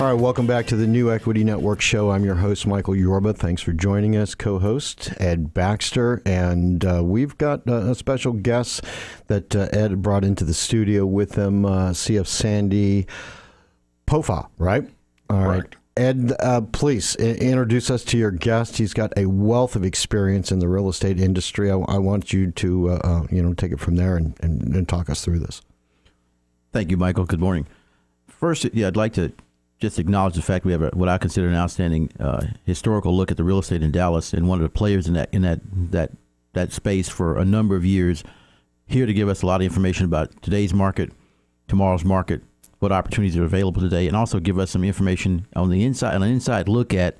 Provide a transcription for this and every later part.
All right, welcome back to the New Equity Network show. I'm your host, Michael Yorba. Thanks for joining us. Co-host Ed Baxter, and we've got a special guest that Ed brought into the studio with him, CF Sandy Pofahl, right? All right. Ed, please introduce us to your guest. He's got a wealth of experience in the real estate industry. I want you to, take it from there and talk us through this. Thank you, Michael. Good morning. First, I'd like to just acknowledge the fact we have what I consider an outstanding historical look at the real estate in Dallas, and one of the players in that space for a number of years, here to give us a lot of information about today's market, tomorrow's market, what opportunities are available today, and also give us some information on the inside, an inside look at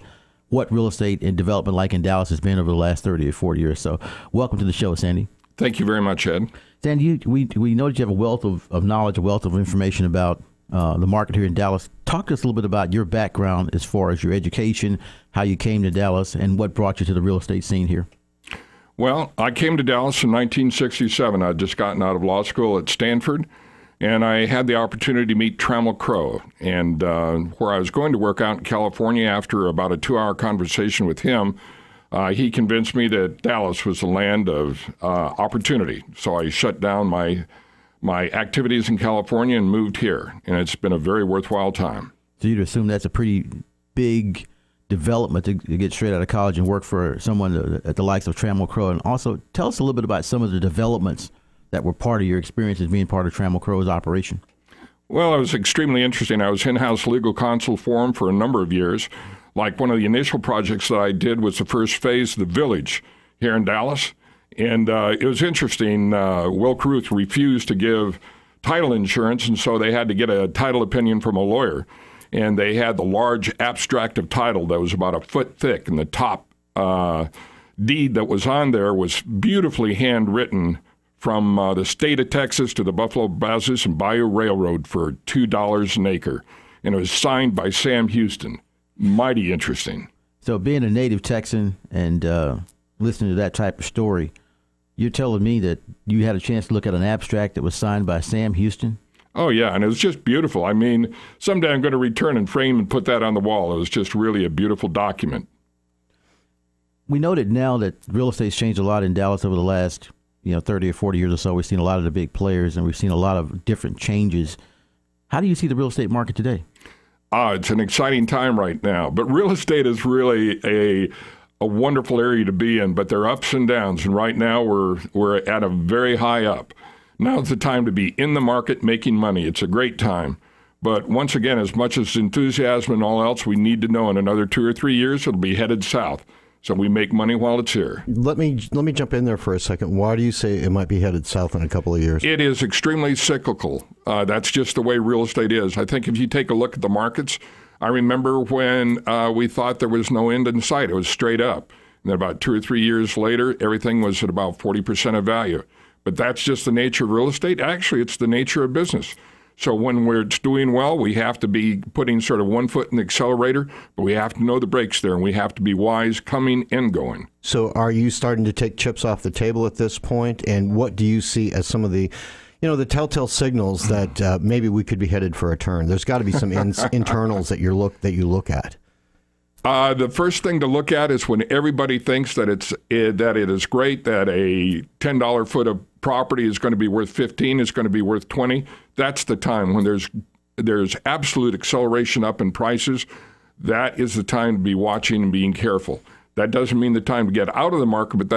what real estate and development like in Dallas has been over the last 30 or 40 years. So welcome to the show, Sandy. Thank you very much, Ed. Sandy, we know that you have a wealth of knowledge, a wealth of information about the market here in Dallas. Talk to us a little bit about your background as far as your education, how you came to Dallas, and what brought you to the real estate scene here. Well, I came to Dallas in 1967. I'd just gotten out of law school at Stanford, and I had the opportunity to meet Trammell Crow, and where I was going to work out in California. After about a 2-hour conversation with him, he convinced me that Dallas was the land of opportunity. So I shut down my activities in California and moved here, and it's been a very worthwhile time. So you'd assume that's a pretty big development to get straight out of college and work for someone at the likes of Trammell Crow. And also, tell us a little bit about some of the developments that were part of your experience as being part of Trammell Crow's operation. Well, it was extremely interesting. I was in-house legal counsel for him for a number of years. Like, one of the initial projects that I did was the first phase of the Village here in Dallas. And it was interesting. Will Carruth refused to give title insurance, and so they had to get a title opinion from a lawyer. And they had the large abstract of title that was about a foot thick, and the top deed that was on there was beautifully handwritten from the state of Texas to the Buffalo Brazos and Bayou Railroad for $2 an acre. And it was signed by Sam Houston. Mighty interesting. So being a native Texan and listening to that type of story, you're telling me that you had a chance to look at an abstract that was signed by Sam Houston? Oh, yeah, and it was just beautiful. I mean, someday I'm going to return and frame and put that on the wall. It was just really a beautiful document. We noted now that real estate's changed a lot in Dallas over the last 30 or 40 years or so. We've seen a lot of the big players, and we've seen a lot of different changes. How do you see the real estate market today? It's an exciting time right now, but real estate is really a wonderful area to be in, but there are ups and downs, and right now we're at a very high up. Now's the time to be in the market making money. It's a great time. But once again, as much as enthusiasm and all else, we need to know in another 2 or 3 years it'll be headed south. So we make money while it's here. Let me jump in there for a second. Why do you say it might be headed south in a couple of years? It is extremely cyclical. That's just the way real estate is. I think if you take a look at the markets, I remember when we thought there was no end in sight. It was straight up. And then about 2 or 3 years later, everything was at about 40% of value. But that's just the nature of real estate. Actually, it's the nature of business. So when it's doing well, we have to be putting sort of one foot in the accelerator, but we have to know the brakes there, and we have to be wise coming and going. So are you starting to take chips off the table at this point? And what do you see as some of the the telltale signals that maybe we could be headed for a turn? There's got to be some internals that you look at. The first thing to look at is when everybody thinks that it is great, that a $10 foot of property is going to be worth 15, is going to be worth 20. That's the time when there's absolute acceleration up in prices. That is the time to be watching and being careful. That doesn't mean the time to get out of the market, but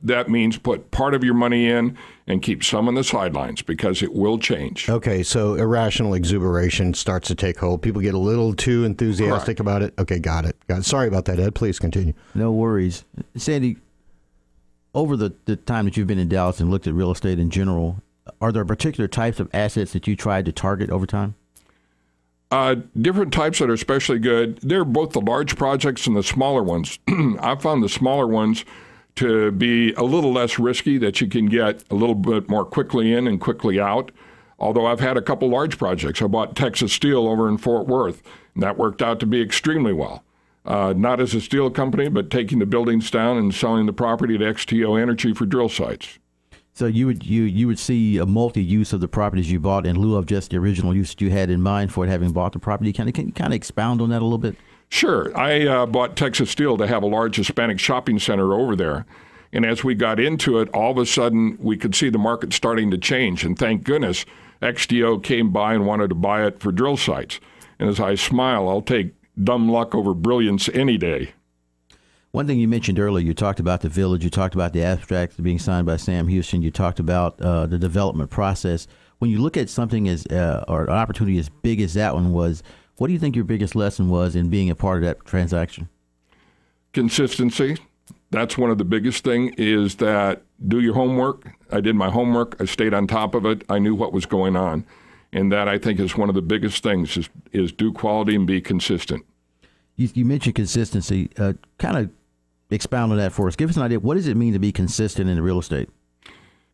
that means put part of your money in and keep some on the sidelines, because it will change. Okay, so irrational exuberation starts to take hold. People get a little too enthusiastic about it. Okay, got it. Sorry about that, Ed. Please continue. No worries. Sandy, over the time that you've been in Dallas and looked at real estate in general, are there particular types of assets that you tried to target over time? Different types that are especially good. They're both the large projects and the smaller ones. I found the smaller ones to be a little less risky, that you can get a little bit more quickly in and quickly out. Although I've had a couple large projects. I bought Texas Steel over in Fort Worth, and that worked out to be extremely well. Not as a steel company, but taking the buildings down and selling the property to XTO Energy for drill sites. So you would see a multi-use of the properties you bought in lieu of just the original use that you had in mind for it, having bought the property. Can you kind of expound on that a little bit? Sure. I bought Texas Steel to have a large Hispanic shopping center over there. And as we got into it, all of a sudden we could see the market starting to change. And thank goodness XDO came by and wanted to buy it for drill sites. And as I smile, I'll take dumb luck over brilliance any day. One thing you mentioned earlier, you talked about the village, you talked about the abstract being signed by Sam Houston, you talked about the development process. When you look at something or an opportunity as big as that one was, what do you think your biggest lesson was in being a part of that transaction? Consistency. That's one of the biggest things, is that do your homework. I did my homework. I stayed on top of it. I knew what was going on. And that, I think, is one of the biggest things, is do quality and be consistent. You mentioned consistency. Kind of expound on that for us. Give us an idea. What does it mean to be consistent in real estate?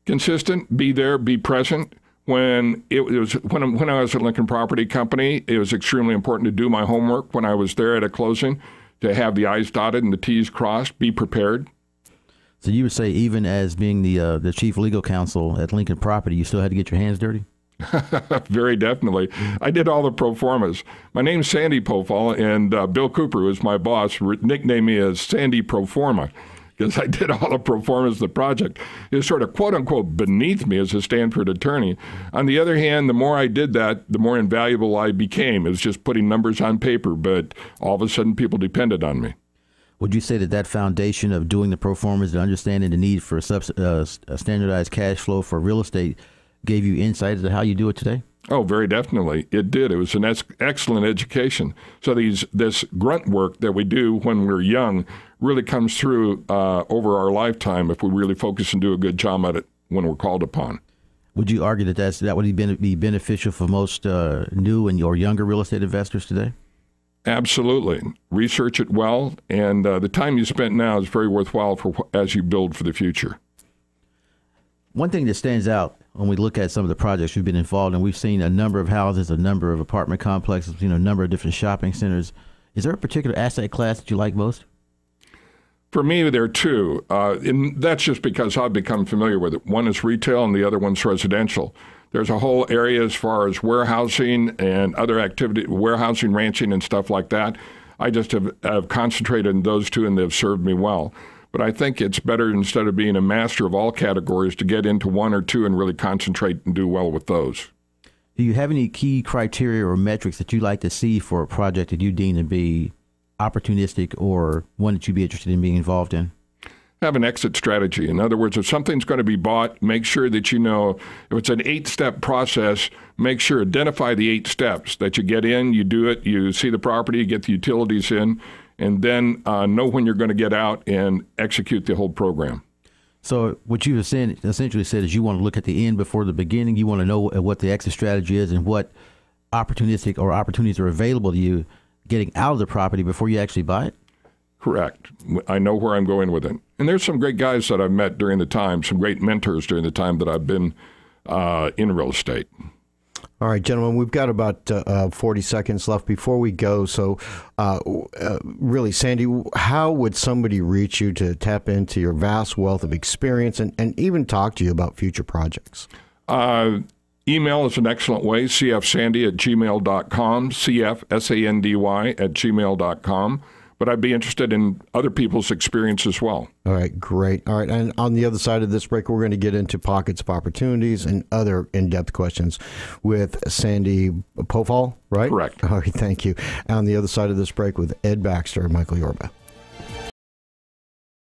Consistent, be there, be present. When I was at Lincoln Property Company, it was extremely important to do my homework when I was there at a closing, to have the I's dotted and the T's crossed, be prepared. So you would say, even as being the chief legal counsel at Lincoln Property, you still had to get your hands dirty? Very definitely. I did all the pro formas. My name's Sandy Pofahl, and Bill Cooper, who is my boss, nicknamed me as Sandy Proforma, because I did all the pro formas of the project. It was sort of quote-unquote beneath me as a Stanford attorney. On the other hand, the more I did that, the more invaluable I became. It was just putting numbers on paper, but all of a sudden people depended on me. Would you say that foundation of doing the pro formas and understanding the need for a standardized cash flow for real estate gave you insight into how you do it today? Oh, very definitely. It did. It was an excellent education. So this grunt work that we do when we're young really comes through over our lifetime if we really focus and do a good job at it when we're called upon. Would you argue that would be beneficial for most new or younger real estate investors today? Absolutely. Research it well, and the time you spent now is very worthwhile as you build for the future. One thing that stands out when we look at some of the projects we've been involved in, we've seen a number of houses, a number of apartment complexes, a number of different shopping centers. Is there a particular asset class that you like most? For me, there are two, and that's just because I've become familiar with it. One is retail and the other one's residential. There's a whole area as far as warehousing and other activity, warehousing, ranching, and stuff like that. I just have concentrated on those two, and they've served me well. But I think it's better, instead of being a master of all categories, to get into one or two and really concentrate and do well with those. Do you have any key criteria or metrics that you like to see for a project that you deem to be opportunistic or one that you'd be interested in being involved in? Have an exit strategy. In other words, if something's going to be bought, make sure that you know if it's an 8-step process, make sure, identify the 8 steps that you get in, you do it, you see the property, you get the utilities in, and then know when you're going to get out and execute the whole program. So what you've essentially said is you want to look at the end before the beginning. You want to know what the exit strategy is and what opportunistic or opportunities are available to you getting out of the property before you actually buy it? Correct. I know where I'm going with it. And there's some great guys that I've met during the time, some great mentors during the time that I've been in real estate. All right, gentlemen, we've got about 40 seconds left before we go. So really, Sandy, how would somebody reach you to tap into your vast wealth of experience and even talk to you about future projects? Email is an excellent way, cfsandy@gmail.com, cfsandy@gmail.com. But I'd be interested in other people's experience as well. All right, great. All right, and on the other side of this break, we're going to get into pockets of opportunities and other in-depth questions with Sandy Pofahl, right? Correct. All right, thank you. On the other side of this break with Ed Baxter and Michael Yorba.